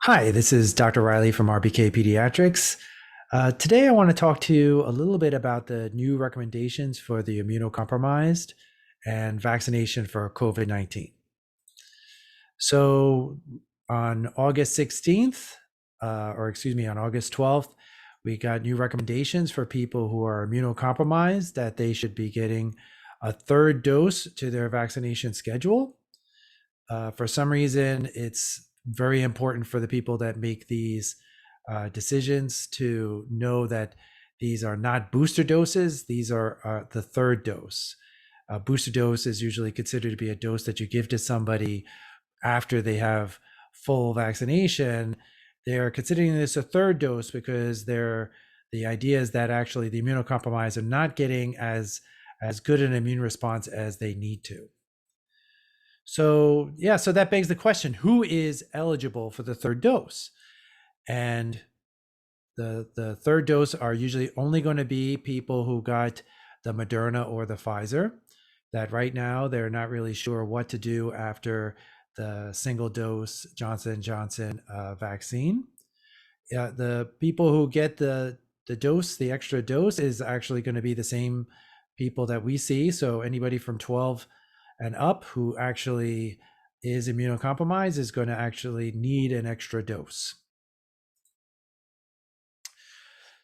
Hi, this is Dr. Reilly from RBK Pediatrics. Today, I want to talk to you a little bit about the new recommendations for the immunocompromised and vaccination for COVID-19. So, on August 16th, on August 12th, we got new recommendations for people who are immunocompromised that they should be getting a third dose to their vaccination schedule. For some reason, it's very important for the people that make these decisions to know that these are not booster doses, these are the third dose. A booster dose is usually considered to be a dose that you give to somebody after they have full vaccination. They're considering this a third dose because the idea is that actually the immunocompromised are not getting as good an immune response as they need to. So that begs the question, who is eligible for the third dose? And the third dose are usually only going to be people who got the Moderna or the Pfizer, that right now they're not really sure what to do after the single dose Johnson & Johnson vaccine. The people who get the extra dose is actually going to be the same people that we see. So anybody from 12 and up who actually is immunocompromised is going to actually need an extra dose.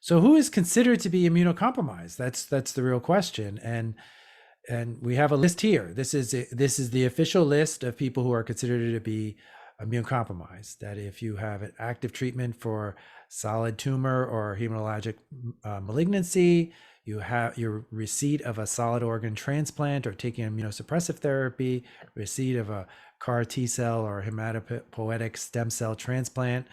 So who is considered to be immunocompromised? That's the real question. And we have a list here. This is the official list of people who are considered to be immunocompromised. That if you have an active treatment for solid tumor or hematologic malignancy, you have your receipt of a solid organ transplant or taking immunosuppressive therapy, receipt of a CAR T cell or hematopoietic stem cell transplant,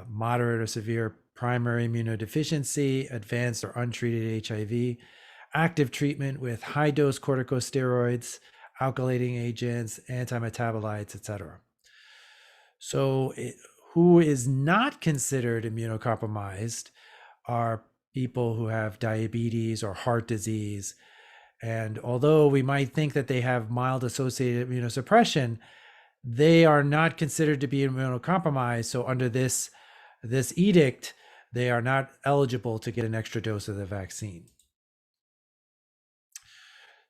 moderate or severe primary immunodeficiency, advanced or untreated HIV, active treatment with high dose corticosteroids, alkylating agents, antimetabolites, etc. So who is not considered immunocompromised are people who have diabetes or heart disease. And although we might think that they have mild associated immunosuppression, they are not considered to be immunocompromised. So under this edict, they are not eligible to get an extra dose of the vaccine.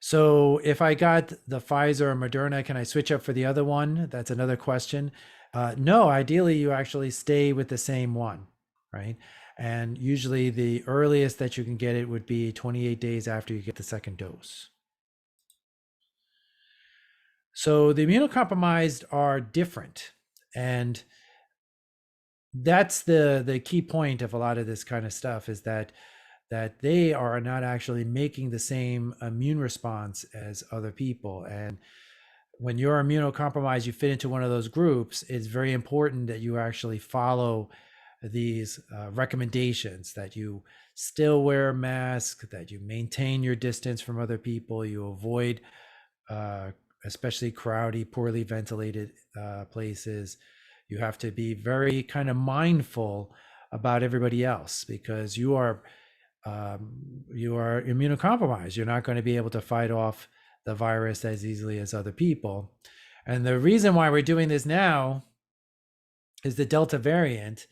So if I got the Pfizer or Moderna, can I switch up for the other one? That's another question. No, ideally you actually stay with the same one, right? And usually the earliest that you can get it would be 28 days after you get the second dose. So the immunocompromised are different. And that's the key point of a lot of this kind of stuff, is that they are not actually making the same immune response as other people. And when you're immunocompromised, you fit into one of those groups, it's very important that you actually follow these recommendations, that you still wear a mask, that you maintain your distance from other people, you avoid especially crowded, poorly ventilated places. You have to be very kind of mindful about everybody else, because you are immunocompromised. You're not going to be able to fight off the virus as easily as other people. And the reason why we're doing this now is the Delta variant.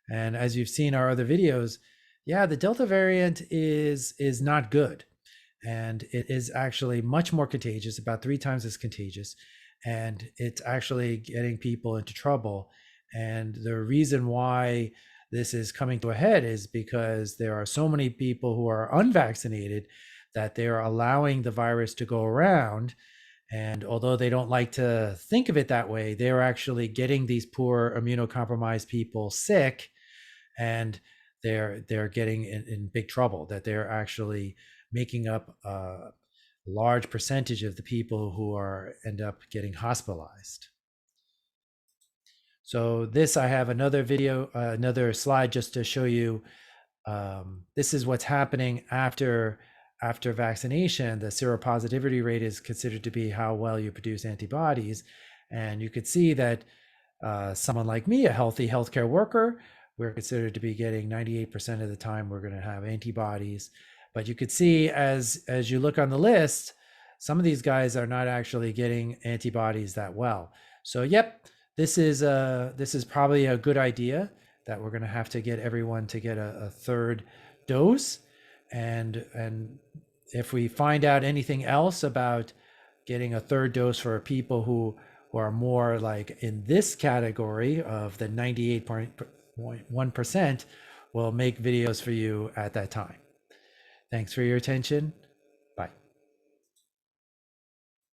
And as you've seen our other videos, the Delta variant is not good. And it is actually much more contagious, about 3 times as contagious. And it's actually getting people into trouble. And the reason why this is coming to a head is because there are so many people who are unvaccinated that they are allowing the virus to go around. And although they don't like to think of it that way, they're actually getting these poor immunocompromised people sick, and they're getting in big trouble, that they're actually making up a large percentage of the people who end up getting hospitalized. So this, I have another video, another slide just to show you. This is what's happening after vaccination. The seropositivity rate is considered to be how well you produce antibodies. And you could see that someone like me, a healthy healthcare worker, we're considered to be getting 98% of the time we're going to have antibodies. But you could see as you look on the list, some of these guys are not actually getting antibodies that well. So yep, this is probably a good idea that we're going to have to get everyone to get a third dose, and if we find out anything else about getting a third dose for people who are more like in this category of the 98.1%, we'll make videos for you at that time. Thanks for your attention.